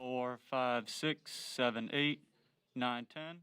4, 5, 6, 7, 8, 9, 10.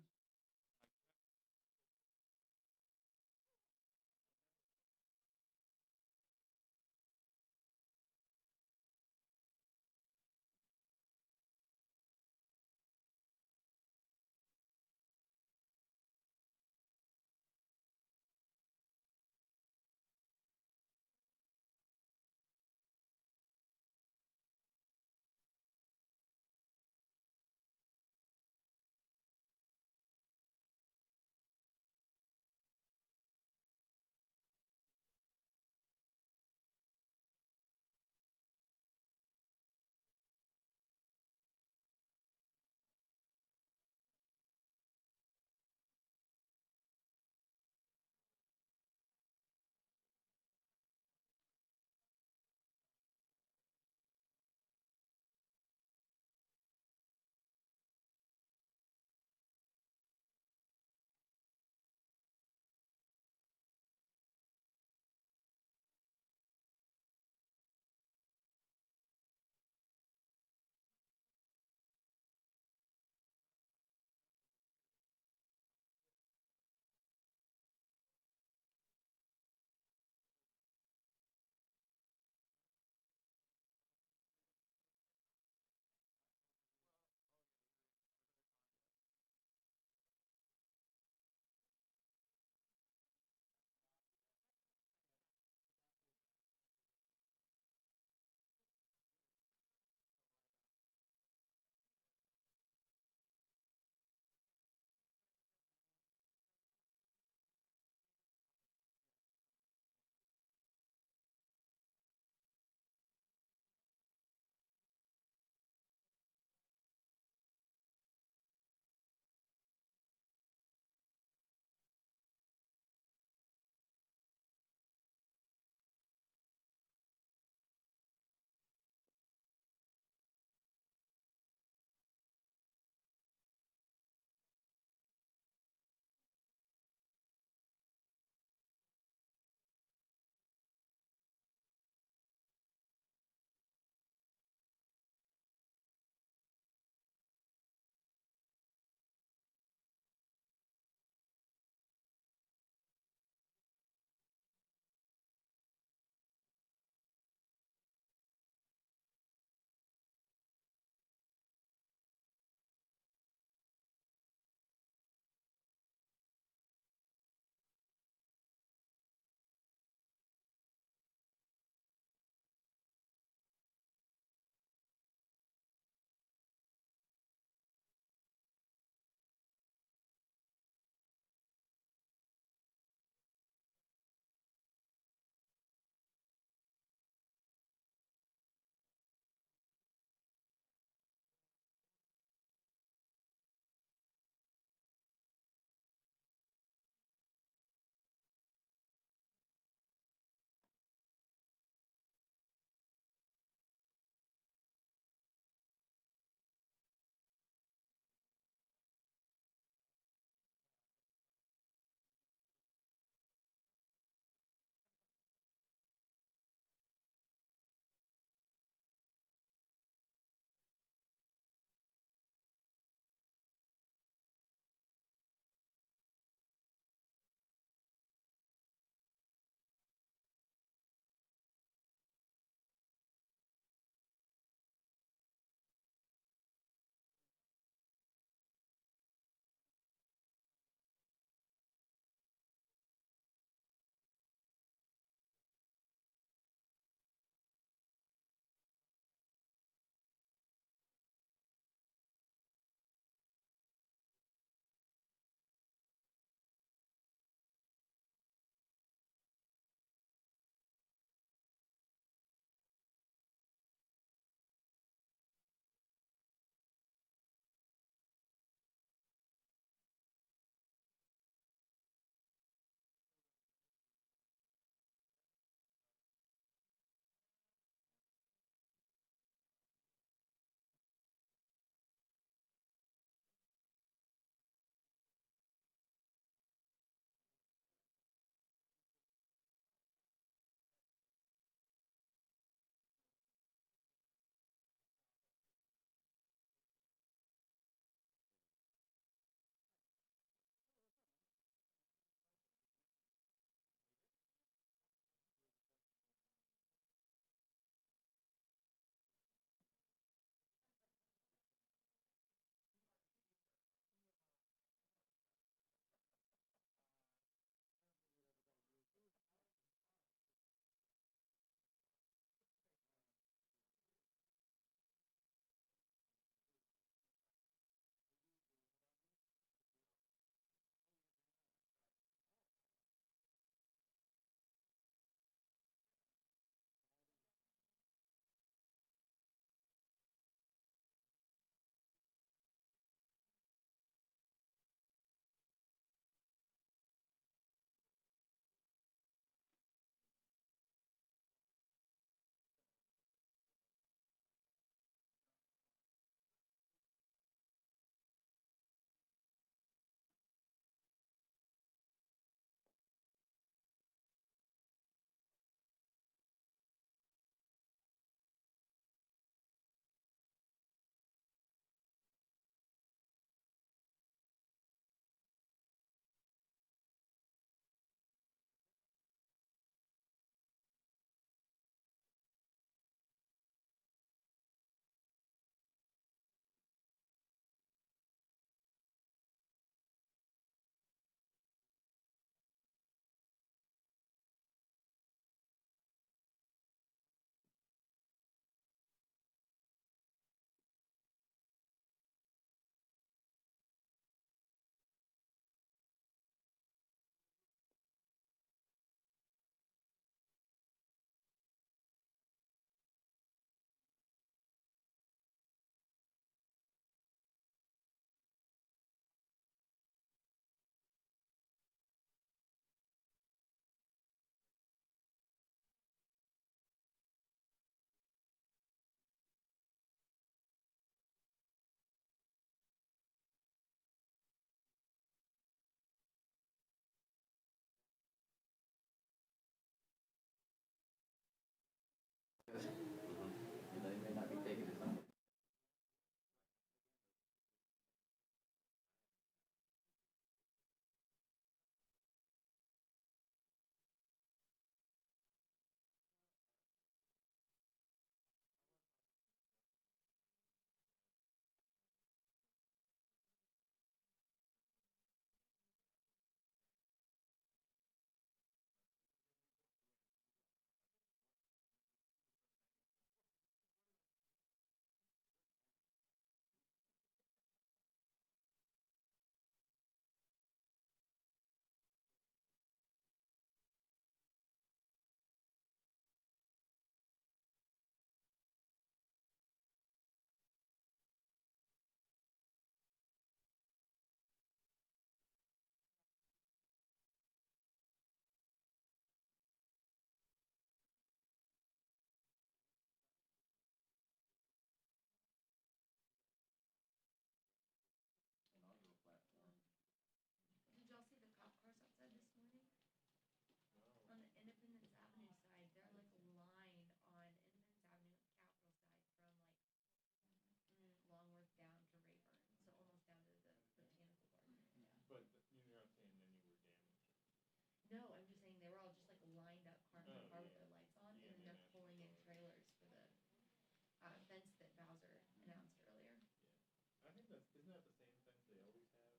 that the same fence they always have?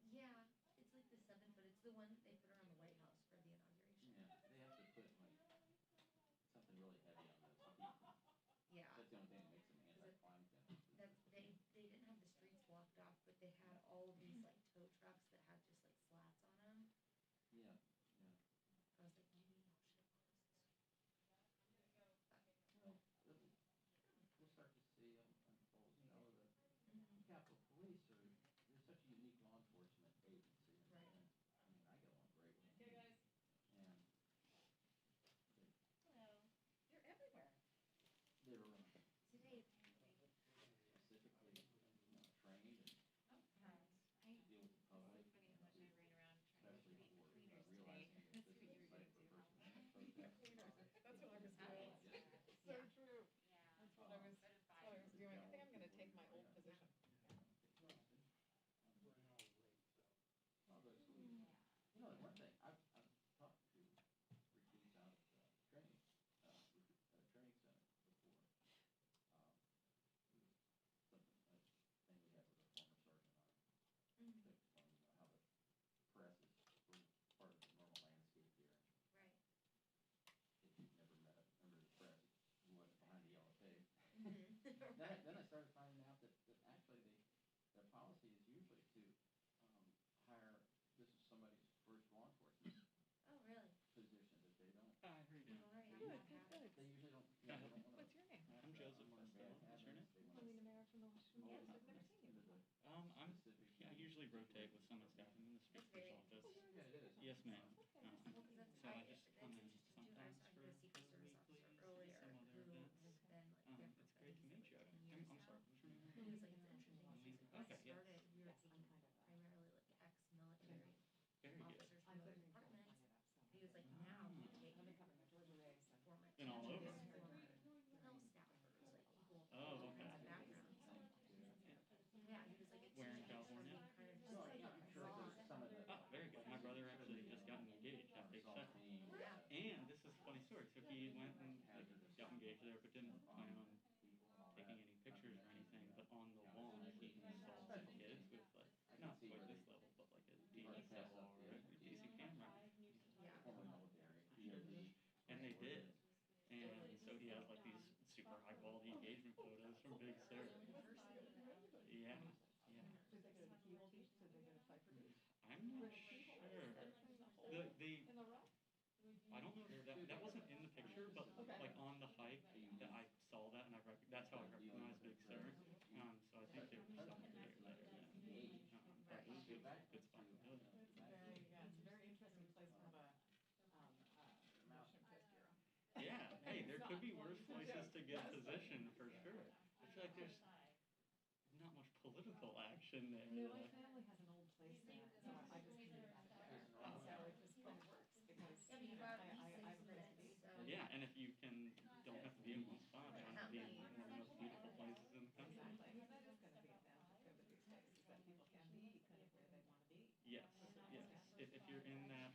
Yeah, it's like the 7 foot. It's the one that they put around the White House for the inauguration. Yeah, they have to put like something really heavy on those to keep them. Yeah. That's the only thing that makes them anti-climb fence. They didn't have the streets blocked off, but they had all of these like tow trucks that had just like slats on them. Yeah, yeah. I was like, maybe y'all should have bought us this. Well, we'll start to see them unfold. You know, the Mm-hmm. Capitol Police they're such a unique law enforcement agency. Right. And, I mean, I get along great with them. Hey guys. And Hello. You're everywhere. they're Today, specifically trained and Oh, to deal with the public. funny how much I ran around trying to Especially create for cleaners realizing today. that this is a site for First Amendment protest. That's what I was doing. So true. Yeah. That's what I was doing. I think I'm gonna take my old position. You know, one thing, I've talked to recruits out at training center before. It was something, a thing we had with a former sergeant on it. Mm-hmm. To explain, how the press is sort of part of the normal landscape here. right. If you've never met a member of the press, you wasn't behind the yellow tape. Mm-hmm. Then I started finding out that actually their policy is usually to hire, this is somebody's first law enforcement Oh, really? position, that they don't, Hi, how are you doing? All right. Good, good, good. they usually don't, they don't want to. What's your name? I'm Joseph Marcelo. What's your name? Melina Mayer from the Washington Yes. Post. I've never seen you before. I usually rotate with some of the staff. I'm in the speaker's office. Yeah, it is. Yes, ma'am. Well, 'cause that's, So I just come in that's interesting too. I was sometimes talking to a for Secret Service weekly officer earlier some other who events. has been like there for It's great to meet you. 10 years I'm now. sorry, what's your name? He was like, it's interesting. He's like, when I Okay, yeah. started, we were taking primarily like ex-military Very good. officers from the department. He was like, now we take former Been all over. former Hill staffers, like people with Oh, all okay. kinds of backgrounds. Yeah, he was like, it's Where in interesting. California? Kind of just Well, like yeah, I'm sure drawn. there's some of the. Oh, very good. My brother actually just got engaged at Big Set. Yeah. And this is a funny story. So he went and got engaged there, but didn't plan on taking any pictures or anything. But on the lawn, he installed some kids with like, not quite this level, but like a DSLR, a decent camera. Yeah. Former military, DOD. And they did. And so he has like these super high quality engagement photos from Big Sur. Yeah, yeah. Did they go to Keel Beach? Did they go to Piper Beach? I'm not sure. In the rock? I don't know if that wasn't in the picture, but like on the hike, that I saw that and that's how I recognized Big Sur. So I think there was something there. But it was good spot to do it. It's a very interesting place to have a Washington Post bureau. Yeah, hey, there could be worse places to get positioned for sure. I feel like there's not much political action there. No, my family has an old place there, so I just moved out of there. And so it just kind of works because you go out I east have a place to be. so. Yeah, and if you don't have to be in one spot, you don't have to be in one of the most beautiful places in the country. Exactly. That is going to be a benefit over these days, is that people can be kind of where they want to be. Yes, yes. If you're in that,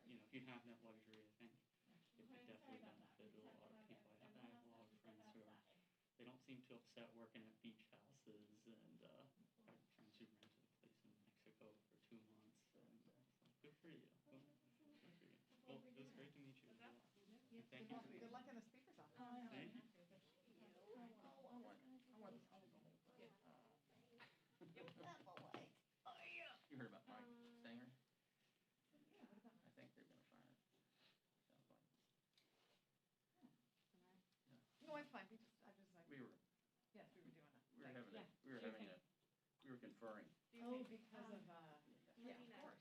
if you have that luxury, I think it would definitely benefit a lot of people. I have a lot of friends who they don't seem too upset working at beach houses, and I have friends who rented a place in Mexico for 2 months, and so good for you. Good for you. Well, it was great to meet you as well. And thank you for Good luck in the speaker's office. Thank you. You heard about Mike Stanger? Yeah, what about? I think they're gonna fire him. Sounds like. No, it's fine. I just like. We were Yes, we were doing that. we were conferring. Oh, because of, yeah, of Melina. course.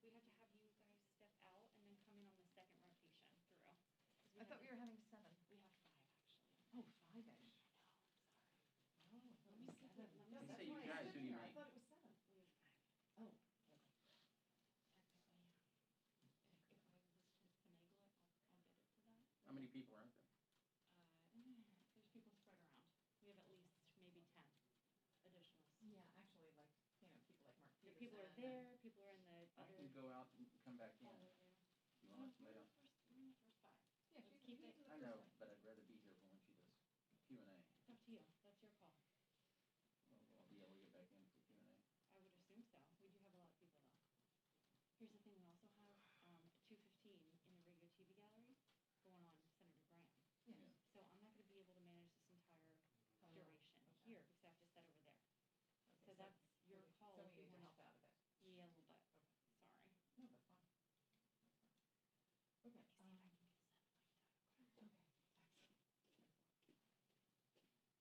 We have to have you guys step out and then come in on the second rotation through. I thought we were having 7. We have 5 actually. Oh, 5-ish. Oh, I thought it was 7. Let me No, see. that's Say you why I guys, stood who do you here. I mean? thought it was 7. We have 5. Oh. Technically, if I was to finagle it, I'll get it to that. How many people are out there? There's people spread around. We have at least maybe 10 additionals. Yeah, actually, like, people like Mark The Peterson. people are there, people are in the I other. can go out and come back in. hallway there. You want somebody else? First 5. Yeah, Let's keep it. I know, but I'd rather be here for when she does Q&A. It's up to you. That's your call. Well, that's your call So if we you need to wanna. help out a bit. Yeah, a little bit, sorry. No, that's fine. Okay, Let me see if I can get a set like that.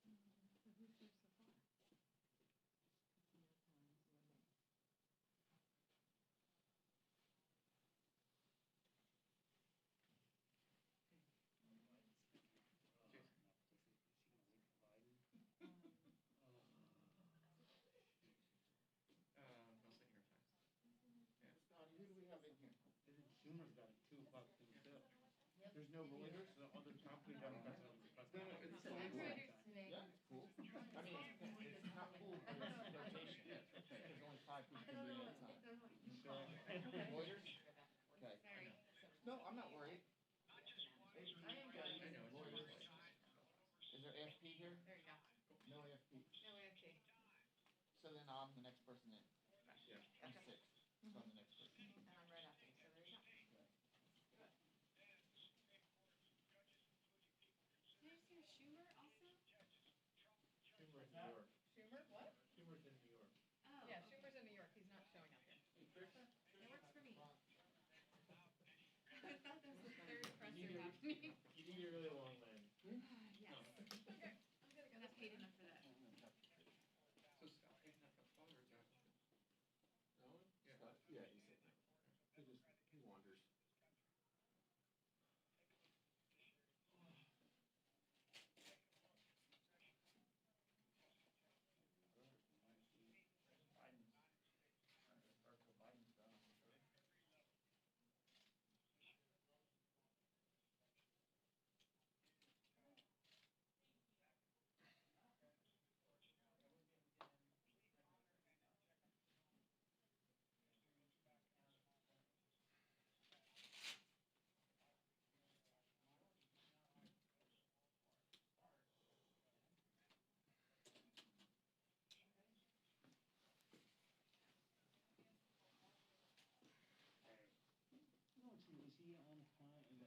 okay, excellent. So who's here so far? It's New York Times, you and me. I'll send you a text. Scotty, who do we have in here? Schumer's got a 2 o'clock thing too. Yep. There's no Reuters, the other top 2 Democrats are on the press No, no, conference. it's So cool. Reuters today. Yeah, it's cool. I mean, it's not cool, but it's rotation. Okay, there's only 5 people can be at a time. Sure. Lawyers? Go back and forth. Okay. Sorry. No, I'm not worried. I am Okay. good. I know, it's Lawyers. always like. Is there AFP here? There you go. No AFP. No AFP. So then I'm the next person in. Yeah. I'm Okay. 6, so I'm the next person in. And I'm right after you, so there you go. Did you hear Schumer also? Schumer's in New York. Schumer, what? Schumer's in New York. Oh. Yeah, Schumer's in New York, he's not showing up here. Hey, Trish. It works for me. I thought that was the third You presser need a- happening. You need a really long leg. Yes. Here, I'm gonna go. Not paid enough for that. So Scott taking that forward, Jack. Alan? Yeah. Scott? Yeah, he's sitting there. He wanders. Biden's trying to start till Biden's done, I'm sure. No, is he on time? Not time.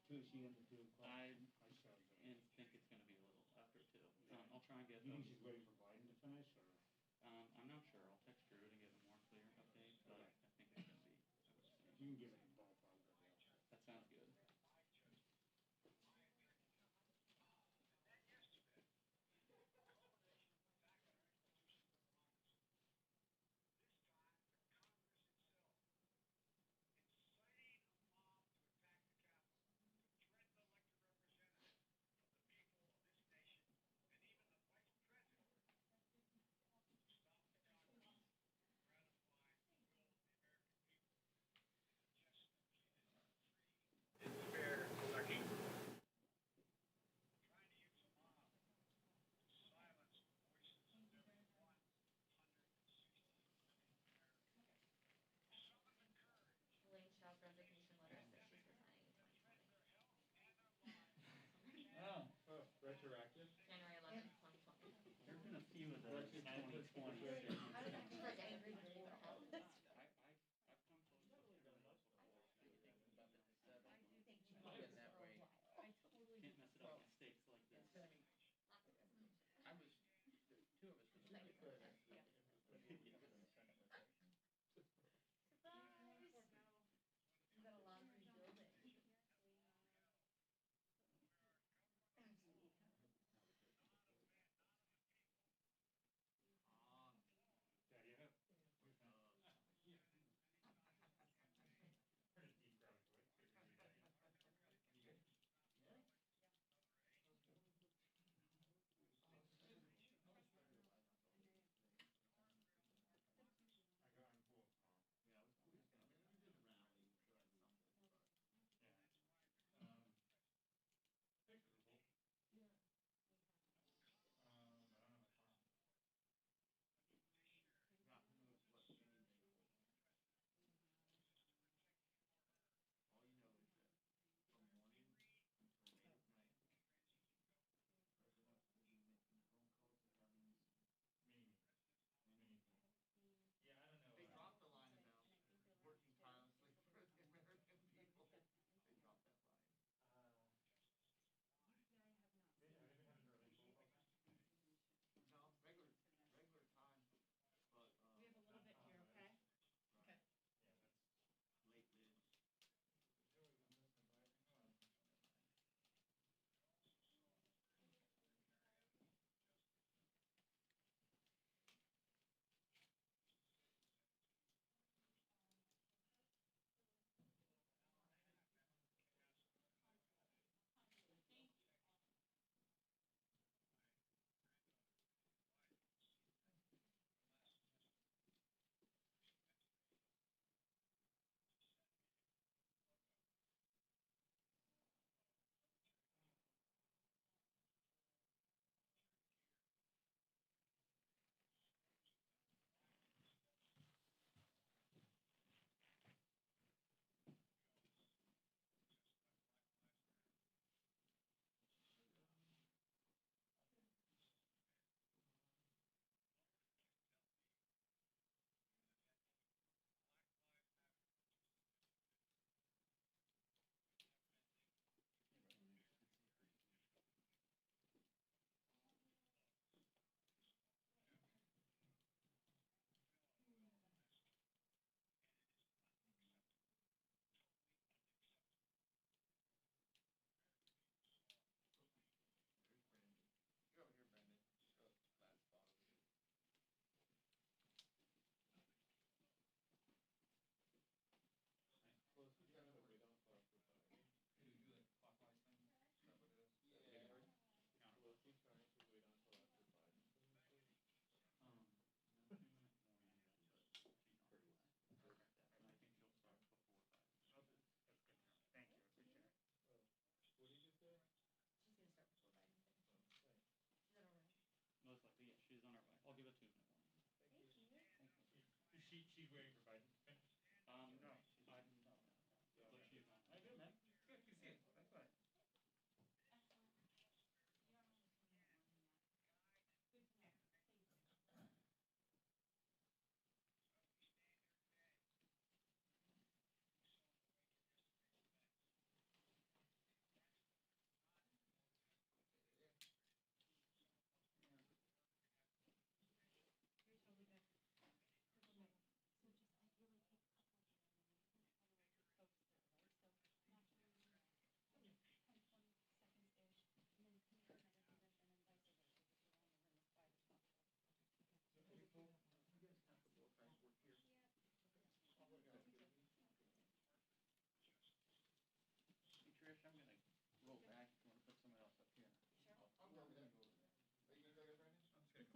2, is he under 2 o'clock? I saw him. think it's gonna be a little after 2. I'll try and get. You think she's waiting for Biden to finish, or? I'm not sure. I'll text Drew to get a more clear update, but Okay. I think it's gonna be. If you can give me a ballpark, that'd be okay. That sounds good. Elaine Chow's resignation letter says she's resigning in 2020. Oh. Oh, retroactive? January 11th, 2020. There've been a few of those Versus 2020 versus- things. I was actually like angry today that happened. I've come close to doing that before. About the 7. I do think she I've been that way. I totally Can't mess it up with mistakes like this. Lots of resignation. I was, the 2 of us were Like, really good at yeah. Surprise! You got a lot of rebuilding.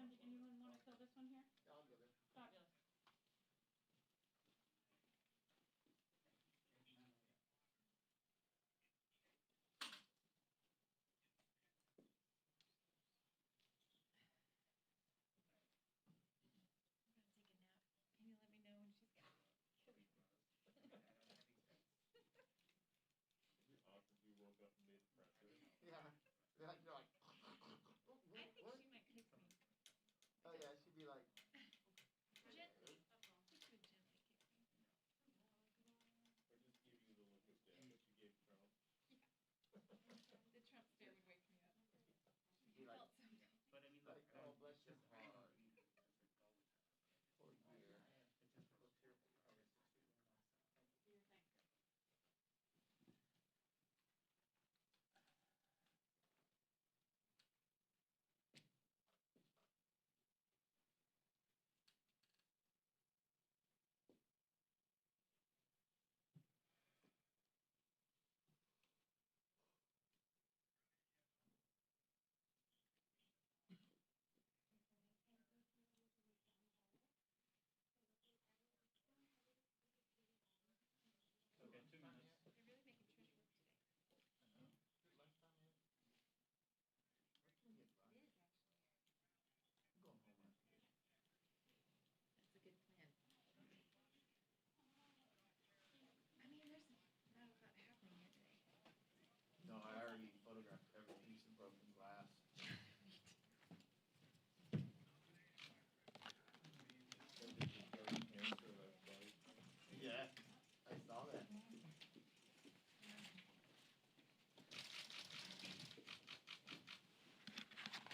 one, anyone wanna fill this one here? I'll go there. Fabulous. I'm gonna take a nap. Can you let me know when she's got? It'd be awesome if you woke up and made the press it. Yeah. They're like, I think what? she might kick me. Oh yeah, she'd be like, Gently. She could gently kick me. Or just give you the look of death that she gave Trump. The Trump stare would wake me up. she'd be I like, felt so dumb. But I mean, look, like, oh bless your this is heart. it's like always happened. Poor dear. It just looks terrible progress too on my side. Do your thing. Okay, 2 minutes. They're really making Trish work today. Lunchtime yet? Where can we get lunch? It is actually. I'm going home after this. That's a good plan. I mean, there's not a lot happening here today. No, I already photographed every piece of broken glass. And did you start cancer that fight? Yeah, I saw that.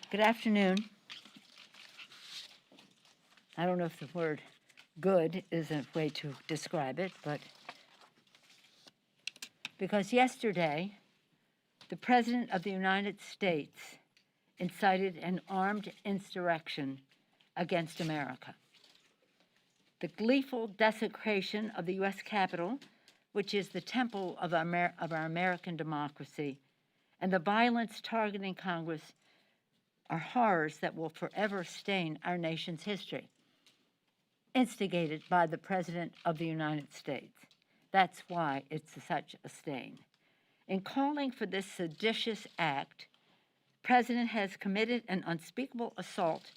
Good afternoon. I don't know if the word good is a way to describe it, but because yesterday, the President of the United States incited an armed insurrection against America. The gleeful desecration of the U.S. Capitol, which is the temple of our American democracy, and the violence targeting Congress are horrors that will forever stain our nation's history, instigated by the President of the United States. That's why it's such a stain. In calling for this seditious act, the President has committed an unspeakable assault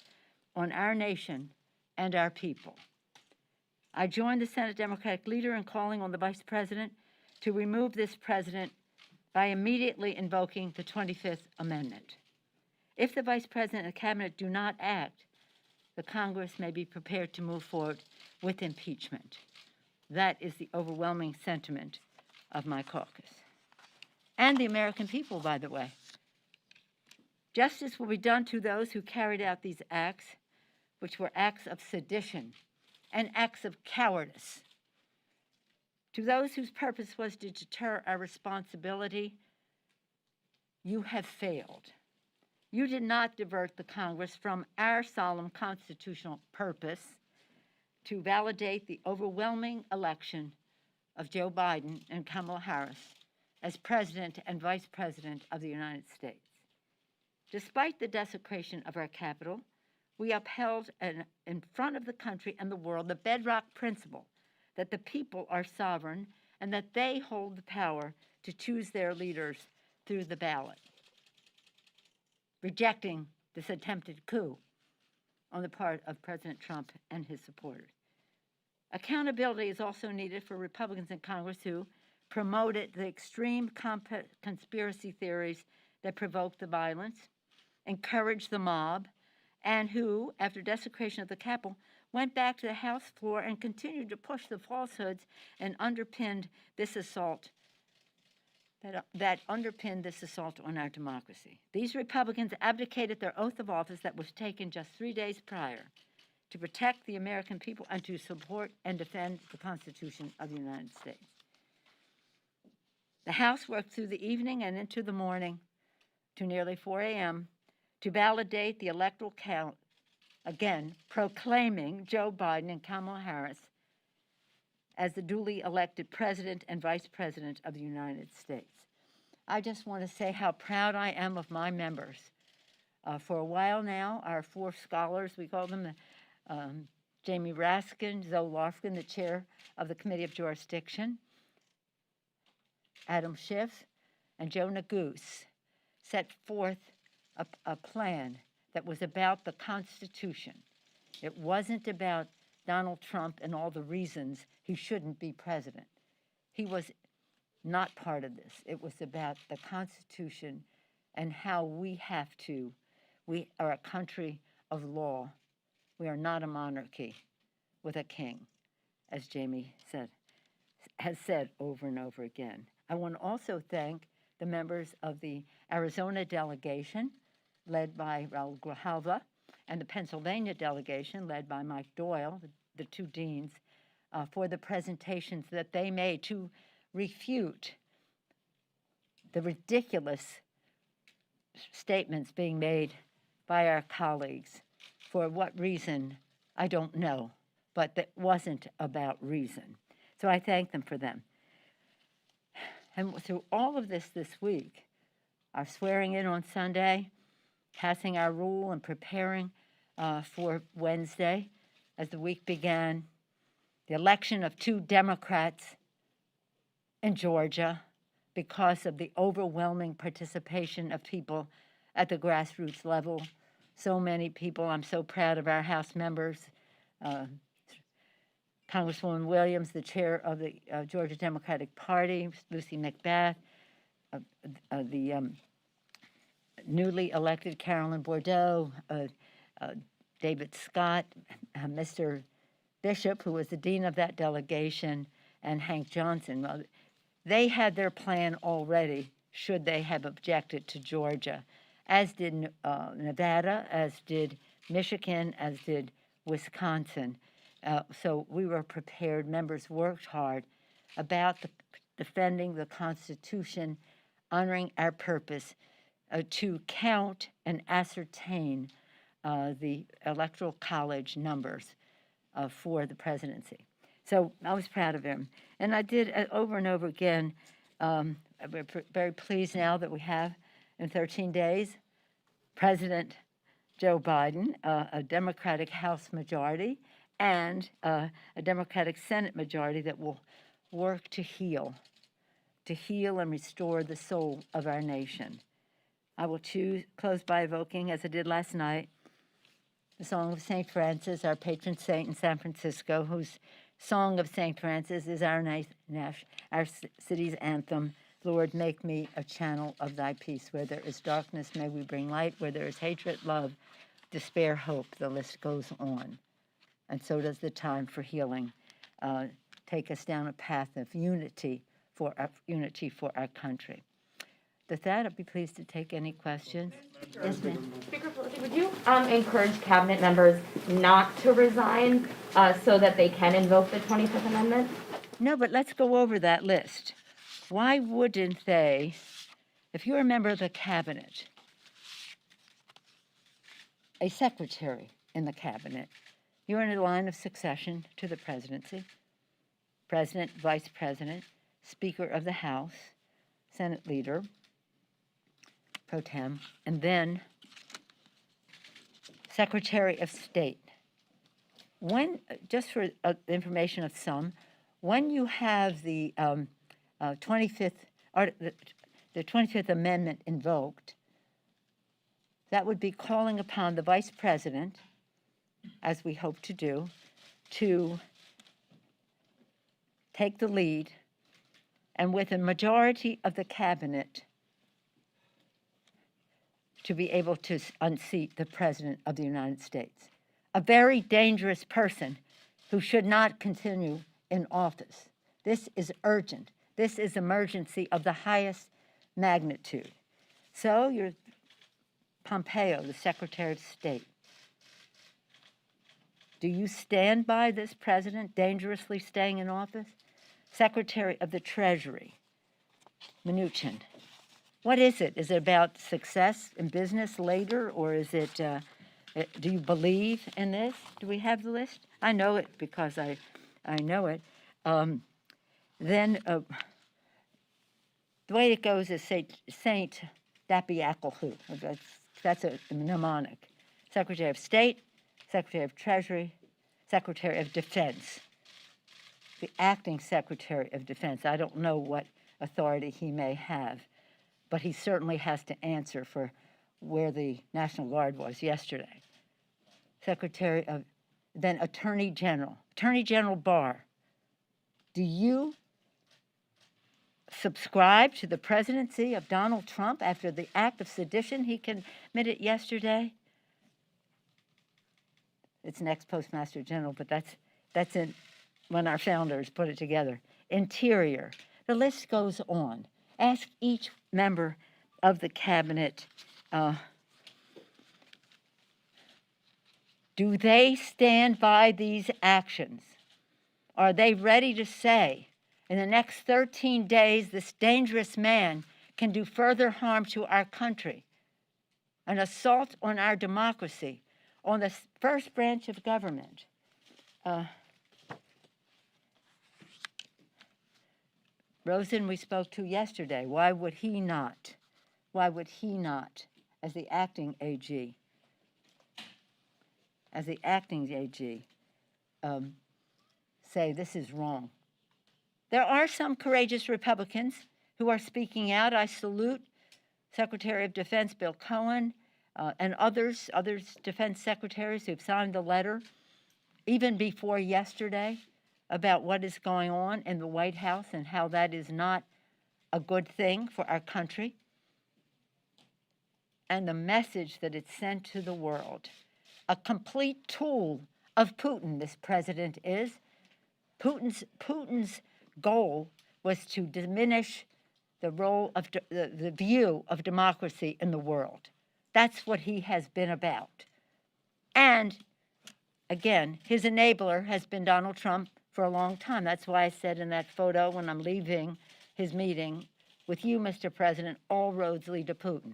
on our nation and our people. I join the Senate Democratic leader in calling on the Vice President to remove this President by immediately invoking the 25th Amendment. If the Vice President and Cabinet do not act, the Congress may be prepared to move forward with impeachment. That is the overwhelming sentiment of my caucus. And the American people, by the way. Justice will be done to those who carried out these acts, which were acts of sedition and acts of cowardice. To those whose purpose was to deter our responsibility, you have failed. You did not divert the Congress from our solemn constitutional purpose to validate the overwhelming election of Joe Biden and Kamala Harris as President and Vice President of the United States. Despite the desecration of our Capitol, we upheld in front of the country and the world the bedrock principle that the people are sovereign and that they hold the power to choose their leaders through the ballot, rejecting this attempted coup on the part of President Trump and his supporters. Accountability is also needed for Republicans in Congress who promoted the extreme conspiracy theories that provoked the violence, encouraged the mob, and who, after desecration of the Capitol, went back to the House floor and continued to push the falsehoods and underpinned this assault that underpinned this assault on our democracy. These Republicans abdicated their oath of office that was taken just 3 days prior to protect the American people and to support and defend the Constitution of the United States. The House worked through the evening and into the morning to nearly 4 a.m. to validate the electoral count, again, proclaiming Joe Biden and Kamala Harris as the duly elected President and Vice President of the United States. I just want to say how proud I am of my members For a while now, our 4 scholars, we call them, Jamie Raskin, Zoe Lofgren, the chair of the Committee of Jurisdiction, Adam Schiff, and Jonah Goose, set forth a plan that was about the Constitution. It wasn't about Donald Trump and all the reasons he shouldn't be president. He was not part of this. It was about the Constitution and how we are a country of law. We are not a monarchy with a king, as Jamie has said over and over again. I want to also thank the members of the Arizona delegation, led by Raul Grijalva, and the Pennsylvania delegation, led by Mike Doyle, the 2 deans, for the presentations that they made to refute the ridiculous statements being made by our colleagues. For what reason, I don't know, but that wasn't about reason. So I thank them for them. And through all of this week, our swearing in on Sunday, passing our rule and preparing for Wednesday as the week began, the election of 2 Democrats in Georgia because of the overwhelming participation of people at the grassroots level. So many people. I'm so proud of our House members. Congresswoman Williams, the chair of the Georgia Democratic Party, Lucy McBath, the newly elected Carolyn Bordeaux, David Scott, Mr. Bishop, who was the dean of that delegation, and Hank Johnson. Well, they had their plan already, should they have objected to Georgia, as did Nevada, as did Michigan, as did Wisconsin. So we were prepared. Members worked hard about defending the Constitution, honoring our purpose to count and ascertain the Electoral College numbers for the presidency. So I was proud of him. And I did over and over again. We're very pleased now that we have, in 13 days, President Joe Biden, a Democratic House majority, and a Democratic Senate majority that will work to heal and restore the soul of our nation. I will close by evoking, as I did last night, the Song of St. Francis, our patron saint in San Francisco, whose Song of St. Francis is our city's anthem. Lord, make me a channel of thy peace. Where there is darkness, may we bring light. Where there is hatred, love, despair, hope. The list goes on. And so does the time for healing. Take us down a path of unity for our country. With that, I'd be pleased to take any questions. Yes, ma'am. Speaker Pelosi, would you encourage cabinet members not to resign so that they can invoke the 25th Amendment? No, but let's go over that list. Why wouldn't they, if you're a member of the cabinet, a secretary in the cabinet, you're in a line of succession to the presidency, president, vice president, speaker of the House, Senate leader, pro tem, and then Secretary of State. When, just for information of some, when you have the 25th Amendment invoked, that would be calling upon the Vice President, as we hope to do, to take the lead, and with a majority of the cabinet, to be able to unseat the President of the United States. A very dangerous person who should not continue in office. This is urgent. This is emergency of the highest magnitude. So you're Pompeo, the Secretary of State. Do you stand by this president dangerously staying in office? Secretary of the Treasury, Mnuchin. What is it? Is it about success in business later, or is it, do you believe in this? Do we have the list? I know it because I know it. Then the way it goes is Saint Dappy Applehu. That's That's a mnemonic. Secretary of State, Secretary of Treasury, Secretary of Defense. The acting Secretary of Defense, I don't know what authority he may have, but he certainly has to answer for where the National Guard was yesterday. Secretary of, then Attorney General. Attorney General Barr, do you subscribe to the presidency of Donald Trump after the act of sedition he committed yesterday? It's an ex-postmaster general, but that's in when our founders put it together. Interior. The list goes on. Ask each member of the cabinet, do they stand by these actions? Are they ready to say, in the next 13 days, this dangerous man can do further harm to our country, an assault on our democracy, on the first branch of government? Rosen, we spoke to yesterday. Why would he not? Why would he not, as the acting AG, say this is wrong? There are some courageous Republicans who are speaking out. I salute Secretary of Defense Bill Cohen and others defense secretaries who've signed the letter, even before yesterday, about what is going on in the White House and how that is not a good thing for our country, and the message that it sent to the world. A complete tool of Putin, this president is. Putin's goal was to diminish the role of the view of democracy in the world. That's what he has been about. And again, his enabler has been Donald Trump for a long time. That's why I said in that photo when I'm leaving his meeting with you, Mr. President, all roads lead to Putin.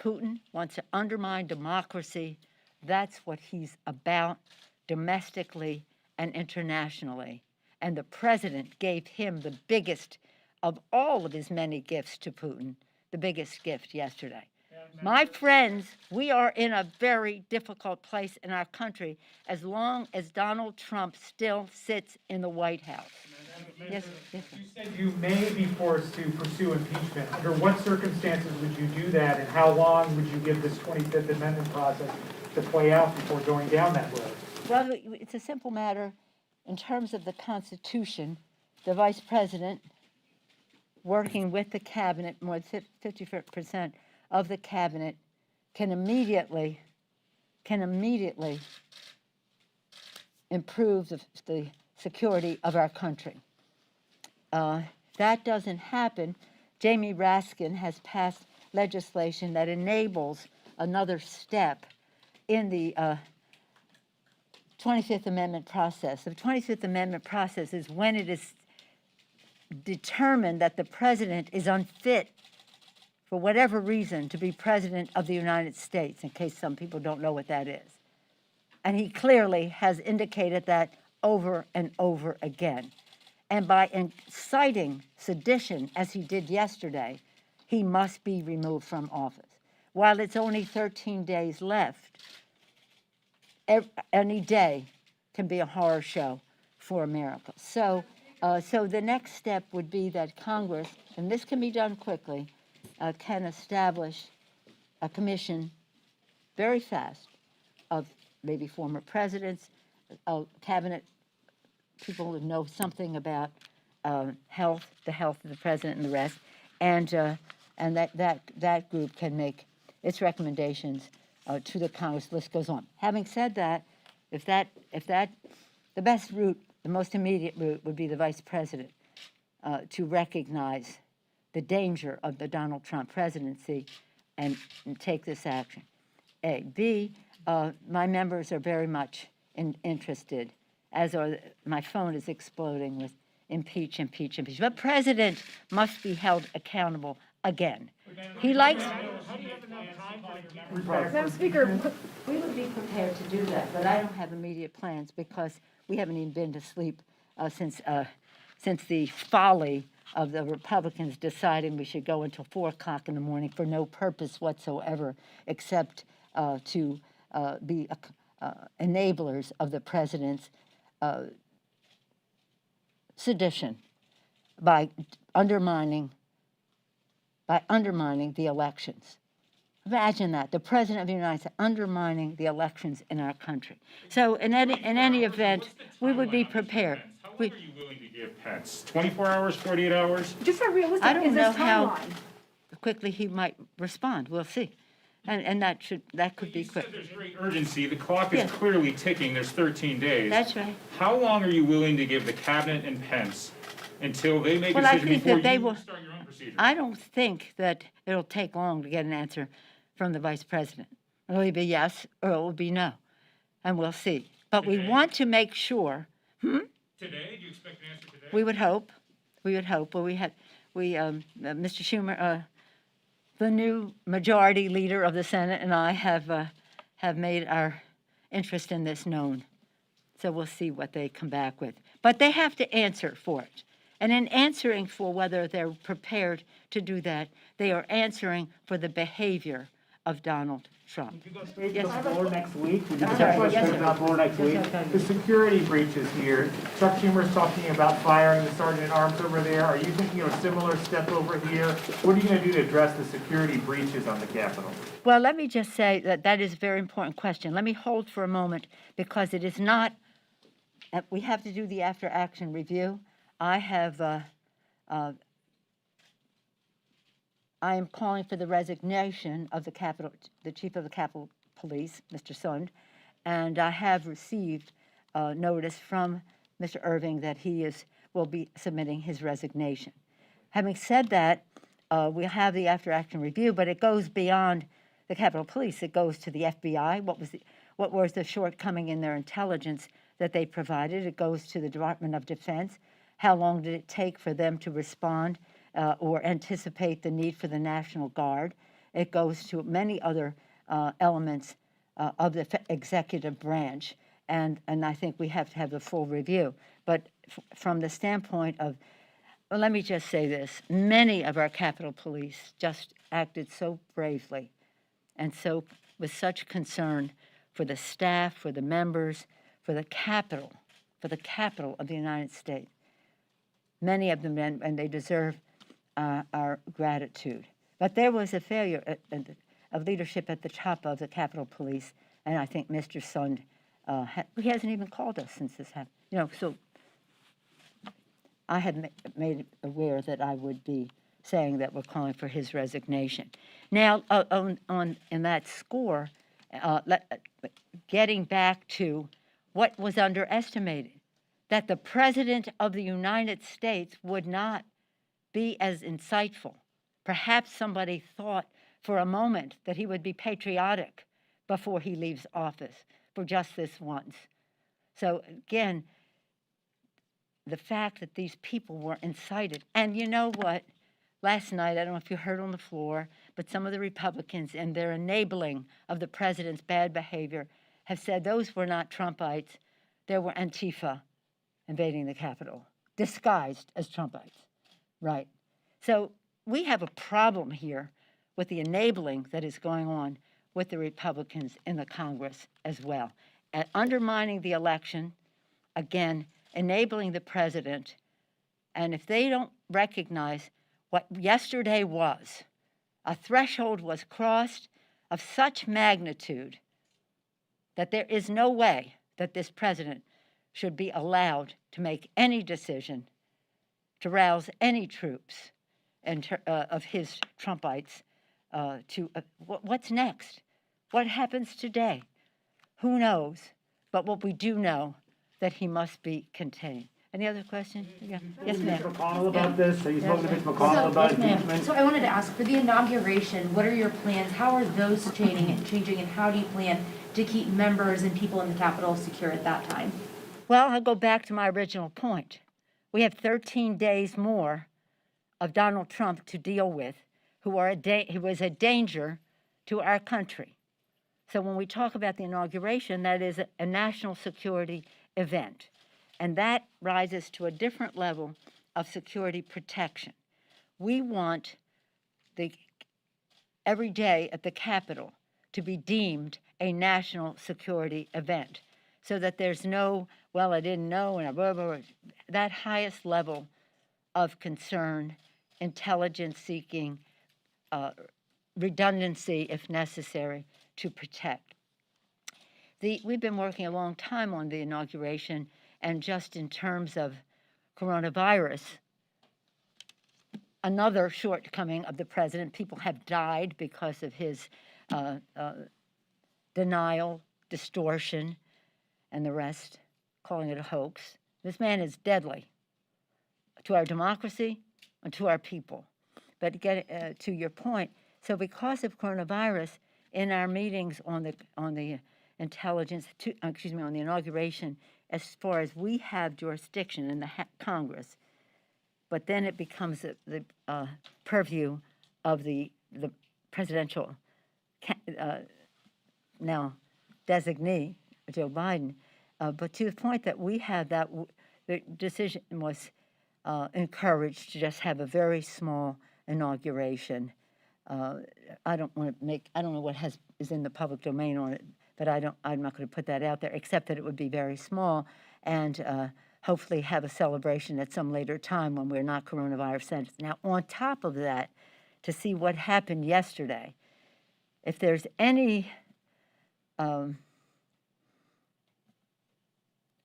Putin wants to undermine democracy. That's what he's about domestically and internationally. And the president gave him the biggest of all of his many gifts to Putin, the biggest gift yesterday. My friends, we are in a very difficult place in our country as long as Donald Trump still sits in the White House. Yes, yes, sir. You said you may be forced to pursue impeachment. Under what circumstances would you do that, and how long would you give this 25th Amendment process to play out before going down that road? Well, it's a simple matter. In terms of the Constitution, the Vice President, working with the Cabinet, more than 50% of the Cabinet, can immediately improve the security of our country. That doesn't happen. Jamie Raskin has passed legislation that enables another step in the 25th Amendment process. The 25th Amendment process is when it is determined that the president is unfit for whatever reason to be president of the United States, in case some people don't know what that is. And he clearly has indicated that over and over again. And by inciting sedition, as he did yesterday, he must be removed from office. While it's only 13 days left, any day can be a horror show for America. So the next step would be that Congress, and this can be done quickly, can establish a commission very fast of maybe former presidents, cabinet people who know something about health, the health of the president and the rest, and that group can make its recommendations to the Congress. The list goes on. Having said that, if the best route, the most immediate route would be the vice president to recognize the danger of the Donald Trump presidency and take this action. A. B, my members are very much interested, as are, my phone is exploding with impeach. The president must be held accountable again. He likes... Madam Speaker, We would be prepared to do that, but I don't have immediate plans because we haven't even been to sleep since since the folly of the Republicans deciding we should go until 4 o'clock in the morning for no purpose whatsoever except to be enablers of the president's sedition by undermining the elections. Imagine that, the President of the United States undermining the elections in our country. So in any event, we would be prepared. How long are you willing to give Pence? 24 hours, 48 hours? Just how realistic I don't is know this how timeline? quickly he might respond. We'll see. And that could be You said quick. there's great urgency. The clock is Yeah. clearly ticking. There's 13 days. That's right. How long are you willing to give the cabinet and Pence until they make a Well, I decision think before that they you will- start your own procedure? I don't think that it'll take long to get an answer from the vice president. It'll either be yes or it will be no, and we'll see. But we Today? want to make sure. Today? Do you expect an answer today? We would hope. Well, Mr. Schumer, the new majority leader of the Senate, and I have made our interest in this known. So we'll see what they come back with. But they have to answer for it. And in answering for whether they're prepared to do that, they are answering for the behavior of Donald Trump. You go straight to Yes. the floor next week? Would you I'm take sorry, us yes, straight to sir. the floor next week? Yes, sir. The security breaches here, Chuck Schumer's talking about firing the sergeant at arms over there. Are you thinking of a similar step over here? What are you going to do to address the security breaches on the Capitol? Well, let me just say that is a very important question. Let me hold for a moment because it is not, we have to do the after-action review. I am calling for the resignation of the chief of the Capitol Police, Mr. Sund, and I have received notice from Mr. Irving that he will be submitting his resignation. Having said that, we'll have the after-action review, but it goes beyond the Capitol Police. It goes to the FBI. What was the shortcoming in their intelligence that they provided? It goes to the Department of Defense. How long did it take for them to respond or anticipate the need for the National Guard? It goes to many other elements of the executive branch, and I think we have to have the full review. But from the standpoint of, well, let me just say this, many of our Capitol Police just acted so bravely and so with such concern for the staff, for the members, for the capital of the United States. Many of them, and they deserve our gratitude. But there was a failure of leadership at the top of the Capitol Police, and I think Mr. Sund, he hasn't even called us since this happened. So I had made aware that I would be saying that we're calling for his resignation. Now, in that score, getting back to what was underestimated, that the President of the United States would not be as insightful. Perhaps somebody thought for a moment that he would be patriotic before he leaves office for just this once. So again, the fact that these people were incited, and you know what? Last night, I don't know if you heard on the floor, but some of the Republicans in their enabling of the president's bad behavior have said those were not Trumpites, they were Antifa invading the Capitol, disguised as Trumpites, right? So we have a problem here with the enabling that is going on with the Republicans in the Congress as well. And undermining the election, again, enabling the president, and if they don't recognize what yesterday was, a threshold was crossed of such magnitude that there is no way that this president should be allowed to make any decision to rouse any troops of his Trumpites what's next? What happens today? Who knows? But what we do know, that he must be contained. Any other questions? Yeah. Yes, ma'am. Mitch McConnell about this? Have you spoken to Mitch So, McConnell about yes, ma'am. impeachment? So I wanted to ask, for the inauguration, what are your plans? How are those changing, and how do you plan to keep members and people in the Capitol secure at that time? Well, I'll go back to my original point. We have 13 days more of Donald Trump to deal with, who was a danger to our country. So when we talk about the inauguration, that is a national security event. And that rises to a different level of security protection. We want every day at the Capitol to be deemed a national security event so that there's no, well, I didn't know, and blah, blah, blah. That highest level of concern, intelligence seeking, redundancy if necessary to protect. We've been working a long time on the inauguration, and just in terms of coronavirus, another shortcoming of the president, people have died because of his denial, distortion, and the rest, calling it a hoax. This man is deadly to our democracy and to our people. But to get to your point, so because of coronavirus, in our meetings on the intelligence, on the inauguration, as far as we have jurisdiction in the Congress, but then it becomes the purview of the presidential now designee, Joe Biden. But to the point that we had that, the decision was encouraged to just have a very small inauguration. I don't know what is in the public domain on it, but I'm not going to put that out there, except that it would be very small and hopefully have a celebration at some later time when we're not coronavirus centers. Now, on top of that, to see what happened yesterday, if there's any, I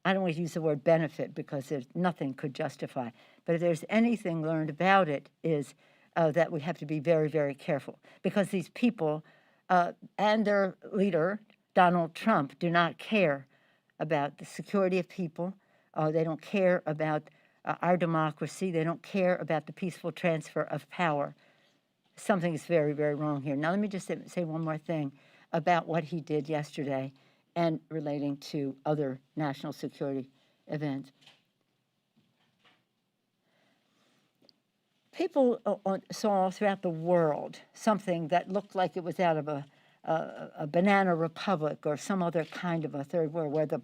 don't want to use the word benefit because nothing could justify, but if there's anything learned about it is that we have to be very, very careful because these people and their leader, Donald Trump, do not care about the security of people. They don't care about our democracy. They don't care about the peaceful transfer of power. Something is very, very wrong here. Now, let me just say one more thing about what he did yesterday and relating to other national security events. People saw throughout the world something that looked like it was out of a banana republic or some other kind of a third world, where the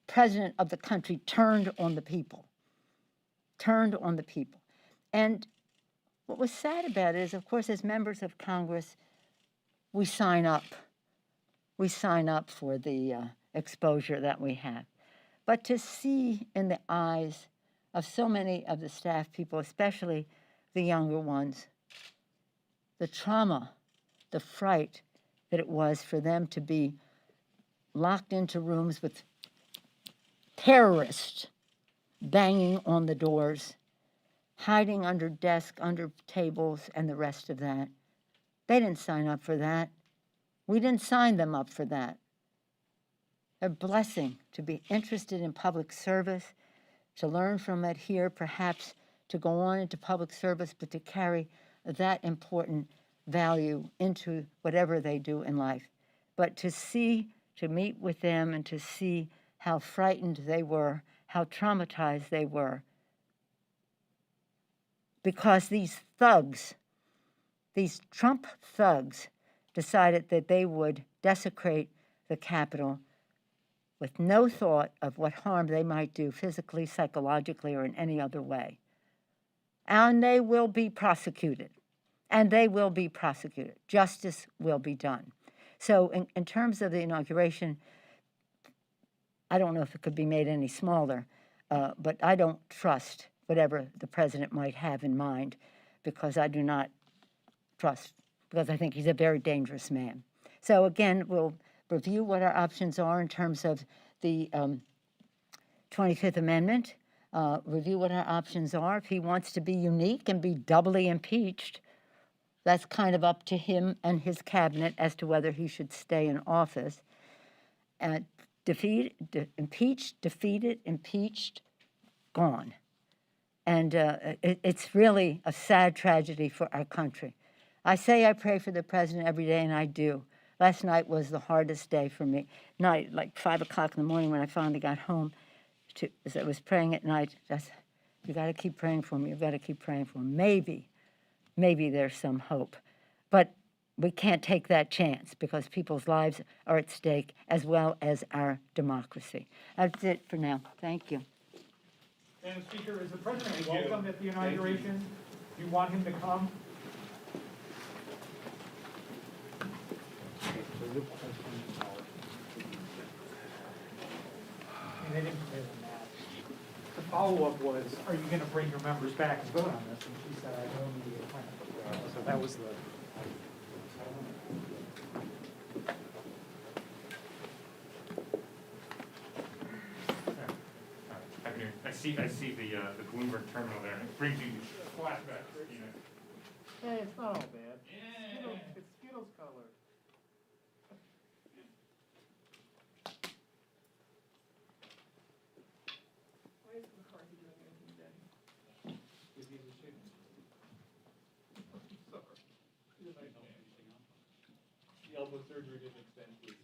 president of the country turned on the people. And what was sad about it is, of course, as members of Congress, we sign up. We sign up for the exposure that we have. But to see in the eyes of so many of the staff people, especially the younger ones, the trauma, the fright that it was for them to be locked into rooms with terrorists banging on the doors, hiding under desks, under tables, and the rest of that. They didn't sign up for that. We didn't sign them up for that. A blessing to be interested in public service, to learn from it here, perhaps to go on into public service, but to carry that important value into whatever they do in life. But to meet with them and to see how frightened they were, how traumatized they were, because these thugs, these Trump thugs, decided that they would desecrate the Capitol with no thought of what harm they might do physically, psychologically, or in any other way. And they will be prosecuted. Justice will be done. So in terms of the inauguration, I don't know if it could be made any smaller, but I don't trust whatever the president might have in mind, because I do not trust, because I think he's a very dangerous man. So again, we'll review what our options are in terms of the 25th Amendment, review what our options are. If he wants to be unique and be doubly impeached, that's kind of up to him and his cabinet as to whether he should stay in office. Impeached, defeated, impeached, gone. And it's really a sad tragedy for our country. I say I pray for the president every day, and I do. Last night was the hardest day for me. Night, like 5 o'clock in the morning when I finally got home, as I was praying at night, you got to keep praying for me. You've got to keep praying for me. Maybe there's some hope. But we can't take that chance because people's lives are at stake as well as our democracy. That's it for now. Thank you. Madam Speaker, is the president Thank you. welcome at the Thank you. inauguration? Do you want him to come? And they didn't say that. The follow-up was, are you gonna bring your members back and vote on this? And she said, I have no immediate plan. So that was the. I see the Bloomberg terminal there, and it brings you flashbacks, you know. Hey, it's not all bad. It's Skittles color. Why is McCarthy doing anything then? Because he's a chicken. Sorry. He's a nice man. The elbow surgery didn't extend to his.